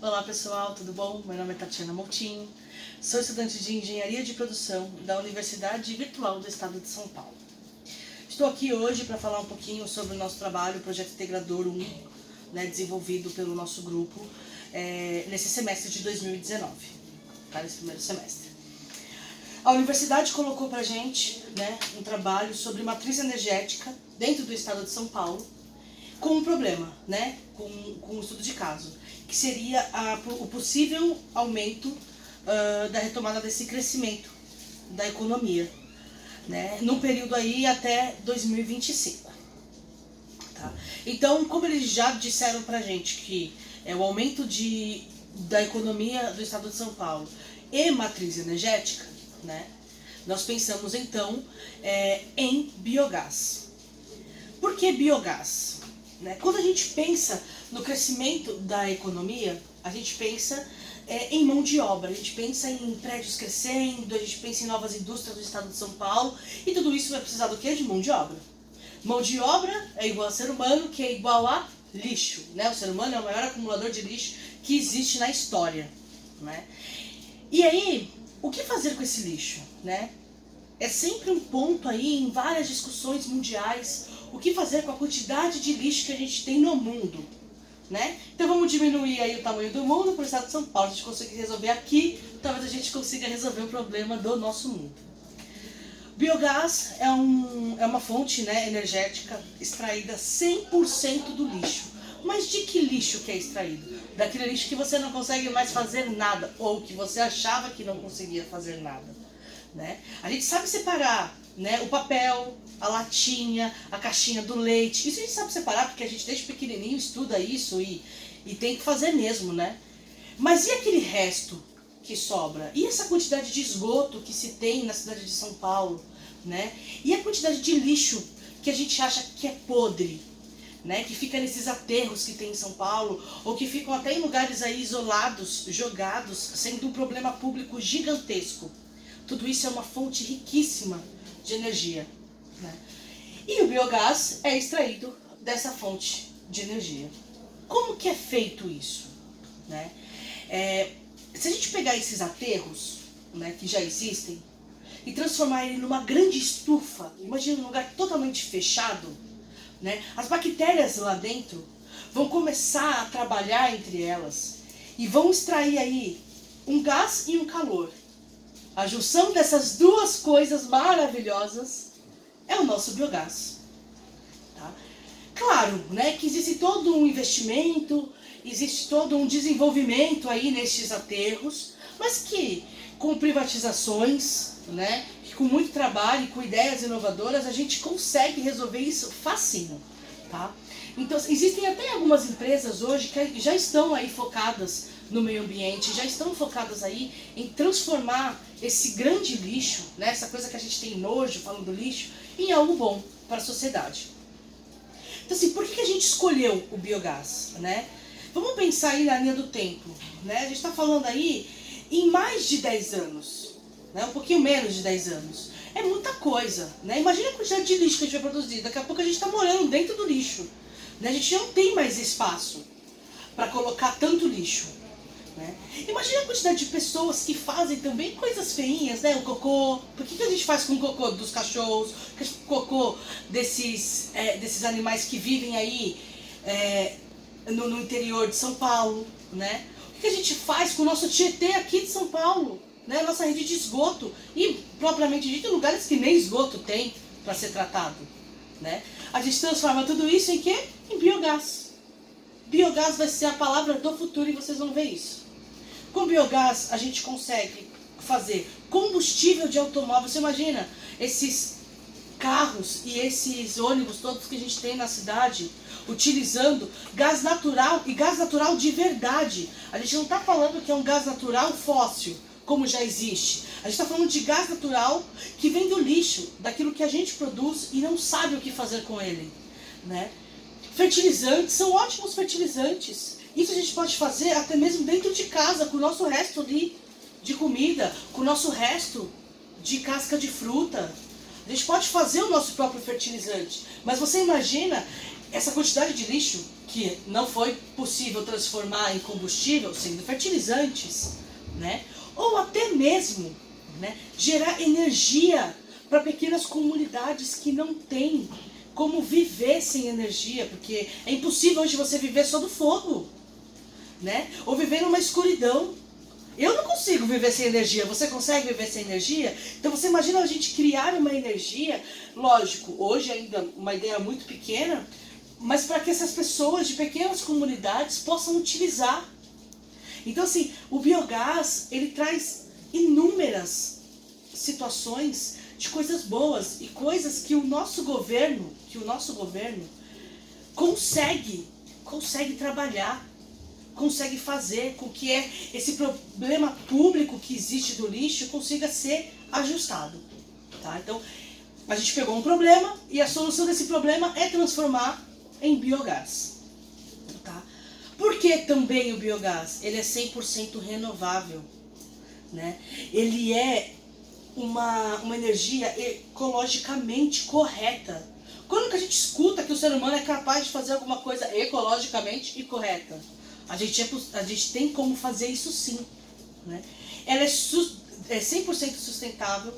Olá pessoal, tudo bom? Meu nome é Tatiana Moutinho, sou estudante de Engenharia de Produção da Universidade Virtual do Estado de São Paulo. Estou aqui hoje para falar um pouquinho sobre o nosso trabalho, o Projeto Integrador 1, desenvolvido pelo nosso grupo nesse semestre de 2019, nesse primeiro semestre. A universidade colocou para a gente um trabalho sobre matriz energética dentro do Estado de São Paulo, com um problema, com um estudo de caso, que seria o possível aumento da retomada desse crescimento da economia, num período aí até 2025. Tá? Então, como eles já disseram pra gente que o aumento da economia do Estado de São Paulo e matriz energética, nós pensamos então em biogás. Por que biogás? Quando a gente pensa no crescimento da economia, a gente pensa em mão de obra, a gente pensa em prédios crescendo, a gente pensa em novas indústrias do estado de São Paulo, e tudo isso vai precisar do quê? De mão de obra. Mão de obra é igual a ser humano, que é igual a lixo. O ser humano é o maior acumulador de lixo que existe na história. E aí, o que fazer com esse lixo? É sempre um ponto aí em várias discussões mundiais, o que fazer com a quantidade de lixo que a gente tem no mundo. Então vamos diminuir aí o tamanho do mundo para o estado de São Paulo. A gente conseguir resolver aqui, talvez a gente consiga resolver o problema do nosso mundo. Biogás é uma fonte energética extraída 100% do lixo. Mas de que lixo que é extraído? Daquele lixo que você não consegue mais fazer nada, ou que você achava que não conseguia fazer nada. A gente sabe separar o papel, a latinha, a caixinha do leite. Isso a gente sabe separar porque a gente desde pequenininho estuda isso e tem que fazer mesmo, Mas e aquele resto que sobra? E essa quantidade de esgoto que se tem na cidade de São Paulo? E a quantidade de lixo que a gente acha que é podre? Que fica nesses aterros que tem em São Paulo, ou que ficam até em lugares aí isolados, jogados, sendo um problema público gigantesco. Tudo isso é uma fonte riquíssima de energia. E o biogás é extraído dessa fonte de energia. Como que é feito isso? Se a gente pegar esses aterros que já existem e transformar ele numa grande estufa, imagina um lugar totalmente fechado, as bactérias lá dentro vão começar a trabalhar entre elas e vão extrair aí um gás e um calor. A junção dessas duas coisas maravilhosas é o nosso biogás. Tá? Claro, que existe todo um investimento, existe todo um desenvolvimento aí nestes aterros, mas que com privatizações, que com muito trabalho e com ideias inovadoras, a gente consegue resolver isso facinho. Tá? Então, existem até algumas empresas hoje que já estão aí focadas no meio ambiente, já estão focadas aí em transformar esse grande lixo, essa coisa que a gente tem nojo falando do lixo, em algo bom para a sociedade. Então assim, por que a gente escolheu o biogás? Vamos pensar aí na linha do tempo. A gente está falando aí em mais de 10 anos, um pouquinho menos de 10 anos. É muita coisa. Imagina a quantidade de lixo que a gente vai produzir. Daqui a pouco a gente está morando dentro do lixo. A gente não tem mais espaço para colocar tanto lixo. Imagina a quantidade de pessoas que fazem também coisas feinhas, o cocô. Por que a gente faz com o cocô dos cachorros, com o cocô desses animais que vivem aí no interior de São Paulo? O que a gente faz com o nosso Tietê aqui de São Paulo? Nossa rede de esgoto e, propriamente dito, lugares que nem esgoto tem para ser tratado. A gente transforma tudo isso em quê? Em biogás. Biogás vai ser a palavra do futuro e vocês vão ver isso. Com biogás a gente consegue fazer combustível de automóvel. Você imagina esses carros e esses ônibus todos que a gente tem na cidade utilizando gás natural e gás natural de verdade. A gente não está falando que é um gás natural fóssil, como já existe. A gente está falando de gás natural que vem do lixo, daquilo que a gente produz e não sabe o que fazer com ele. Fertilizantes são ótimos fertilizantes. Isso a gente pode fazer até mesmo dentro de casa, com o nosso resto ali de comida, com o nosso resto de casca de fruta. A gente pode fazer o nosso próprio fertilizante. Mas você imagina essa quantidade de lixo que não foi possível transformar em combustível sendo fertilizantes, né? Ou até mesmo, né, gerar energia para pequenas comunidades que não têm como viver sem energia, porque é impossível hoje você viver só do fogo, né? Ou viver numa escuridão. Eu não consigo viver sem energia. Você consegue viver sem energia? Então você imagina a gente criar uma energia, lógico, hoje ainda uma ideia muito pequena, mas para que essas pessoas de pequenas comunidades possam utilizar. Então assim, o biogás, ele traz inúmeras situações de coisas boas e coisas que o nosso governo consegue trabalhar, consegue fazer com que esse problema público que existe do lixo consiga ser ajustado, tá? Então, a gente pegou um problema e a solução desse problema é transformar em biogás, tá? Por que também o biogás? Ele é 100% renovável, né? Ele é uma energia ecologicamente correta. Quando que a gente escuta que o ser humano é capaz de fazer alguma coisa ecologicamente e correta? A gente tem como fazer isso sim, né? Ela é 100% sustentável,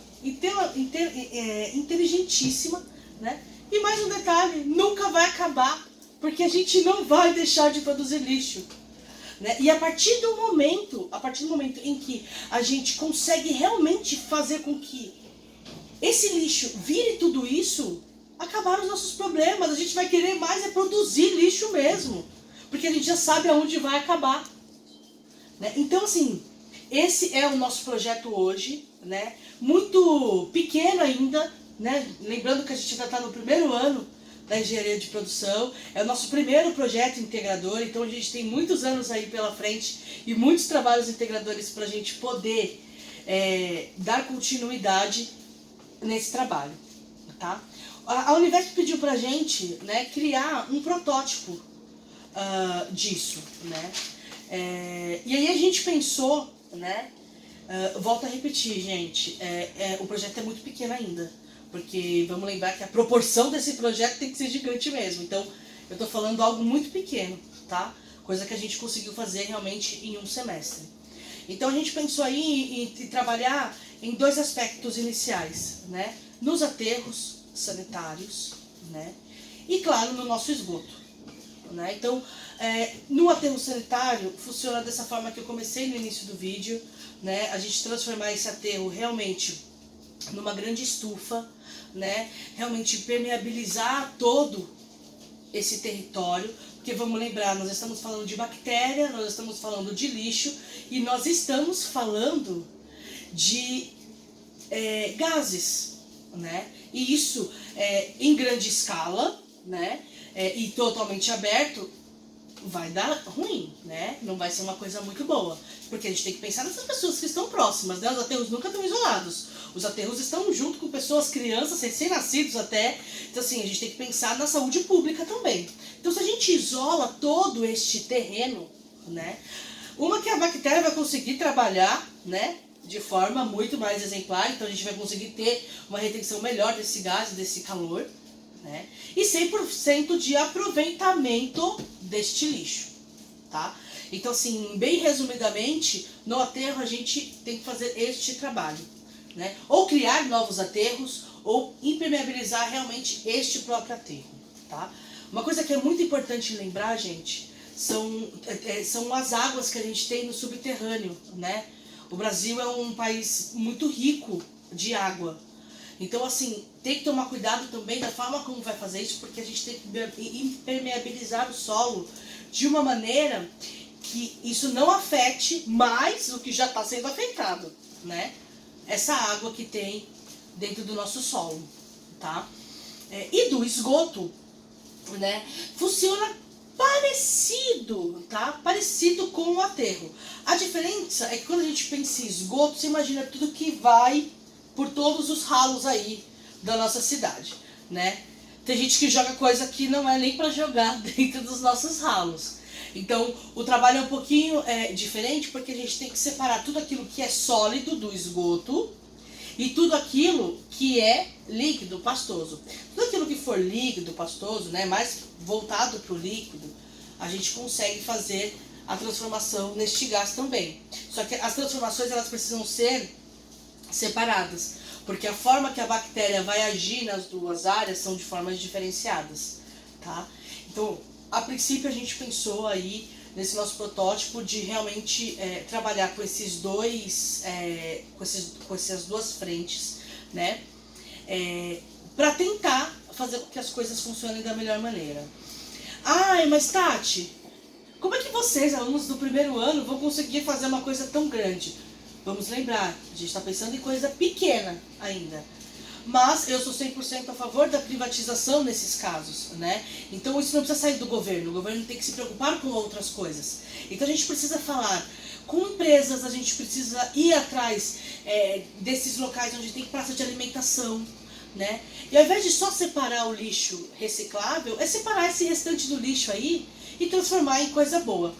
inteligentíssima, né? E mais um detalhe, nunca vai acabar, porque a gente não vai deixar de produzir lixo, né? E a partir do momento em que a gente consegue realmente fazer com que esse lixo vire tudo isso, acabaram os nossos problemas. A gente vai querer mais é produzir lixo mesmo, porque a gente já sabe aonde vai acabar, né? Então assim, esse é o nosso projeto hoje, né? Muito pequeno ainda, né? Lembrando que a gente ainda está no primeiro ano da engenharia de produção, é o nosso primeiro projeto integrador, então a gente tem muitos anos aí pela frente e muitos trabalhos integradores para a gente poder dar continuidade nesse trabalho, tá? A Univesp pediu pra gente, né, criar um protótipo disso, né? E aí a gente pensou, né? Volto a repetir, gente, o projeto é muito pequeno ainda, porque vamos lembrar que a proporção desse projeto tem que ser gigante mesmo. Então, eu tô falando algo muito pequeno, tá? Coisa que a gente conseguiu fazer realmente em um semestre. Então a gente pensou aí em trabalhar em dois aspectos iniciais, né? Nos aterros sanitários, né? E claro, no nosso esgoto, né? Então, no aterro sanitário funciona dessa forma que eu comecei no início do vídeo, né? A gente transformar esse aterro realmente numa grande estufa, né? Realmente permeabilizar todo esse território, porque vamos lembrar, nós estamos falando de bactéria, nós estamos falando de lixo e nós estamos falando de gases, né? E isso em grande escala, né? E totalmente aberto, vai dar ruim, né? Não vai ser uma coisa muito boa, porque a gente tem que pensar nessas pessoas que estão próximas, né? Os aterros nunca estão isolados, os aterros estão junto com pessoas, crianças, recém-nascidos até. Então assim, a gente tem que pensar na saúde pública também. Então se a gente isola todo este terreno, né? Uma que a bactéria vai conseguir trabalhar, né? De forma muito mais exemplar, então a gente vai conseguir ter uma retenção melhor desse gás, desse calor, né? E 100% de aproveitamento deste lixo, tá? Então assim, bem resumidamente, no aterro a gente tem que fazer este trabalho, né? Ou criar novos aterros, ou impermeabilizar realmente este próprio aterro, tá? Uma coisa que é muito importante lembrar, gente, são as águas que a gente tem no subterrâneo, né? O Brasil é um país muito rico de água. Então, assim, tem que tomar cuidado também da forma como vai fazer isso, porque a gente tem que impermeabilizar o solo de uma maneira que isso não afete mais o que já está sendo afetado, né? Essa água que tem dentro do nosso solo, tá? E do esgoto, né? Funciona parecido, tá? Parecido com o aterro. A diferença é que quando a gente pensa em esgoto, você imagina tudo que vai por todos os ralos aí da nossa cidade, né? Tem gente que joga coisa que não é nem para jogar dentro dos nossos ralos. Então, o trabalho é um pouquinho diferente, porque a gente tem que separar tudo aquilo que é sólido do esgoto e tudo aquilo que é líquido, pastoso. Tudo aquilo que for líquido, pastoso, né, mais voltado para o líquido, a gente consegue fazer a transformação neste gás também. Só que as transformações elas precisam ser separadas, porque a forma que a bactéria vai agir nas duas áreas são de formas diferenciadas, tá? Então, a princípio a gente pensou aí nesse nosso protótipo de realmente trabalhar com esses dois, com essas duas frentes, né? Para tentar fazer com que as coisas funcionem da melhor maneira. Ah, mas Tati, como é que vocês, alunos do primeiro ano, vão conseguir fazer uma coisa tão grande? Vamos lembrar, a gente está pensando em coisa pequena ainda. Mas eu sou 100% a favor da privatização nesses casos, né? Então isso não precisa sair do governo, o governo tem que se preocupar com outras coisas. Então a gente precisa falar com empresas, a gente precisa ir atrás desses locais onde tem praça de alimentação, né? E ao invés de só separar o lixo reciclável, é separar esse restante do lixo aí e transformar em coisa boa,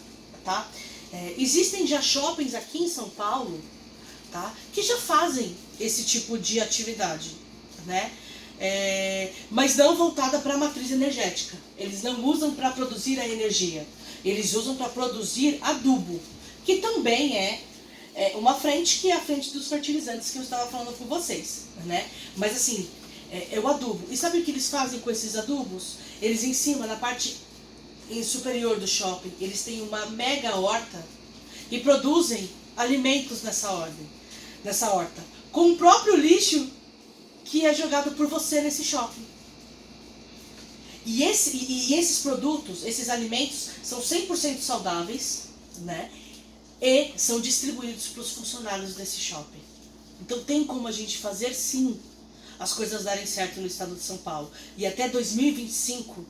tá? Existem já shoppings aqui em São Paulo, tá, que já fazem esse tipo de atividade, né? Mas não voltada para a matriz energética. Eles não usam para produzir a energia, eles usam para produzir adubo, que também é uma frente que é a frente dos fertilizantes que eu estava falando com vocês, né? Mas assim, é o adubo. E sabe o que eles fazem com esses adubos? Eles em cima, na parte superior do shopping, eles têm uma mega horta e produzem alimentos nessa horta, com o próprio lixo que é jogado por você nesse shopping. E esses produtos, esses alimentos, são 100% saudáveis, né? E são distribuídos para os funcionários desse shopping. Então tem como a gente fazer, sim, as coisas darem certo no estado de São Paulo. E até 2025,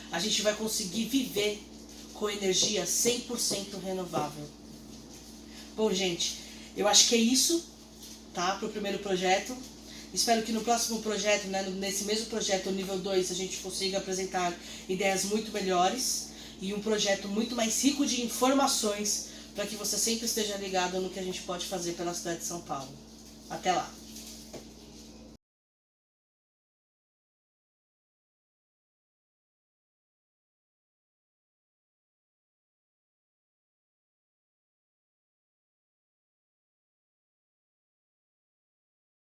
a gente vai conseguir viver com energia 100% renovável. Bom, gente, eu acho que é isso, tá, para o primeiro projeto. Espero que no próximo projeto, né, nesse mesmo projeto, o nível 2, a gente consiga apresentar ideias muito melhores e um projeto muito mais rico de informações para que você sempre esteja ligado no que a gente pode fazer pela cidade de São Paulo. Até lá!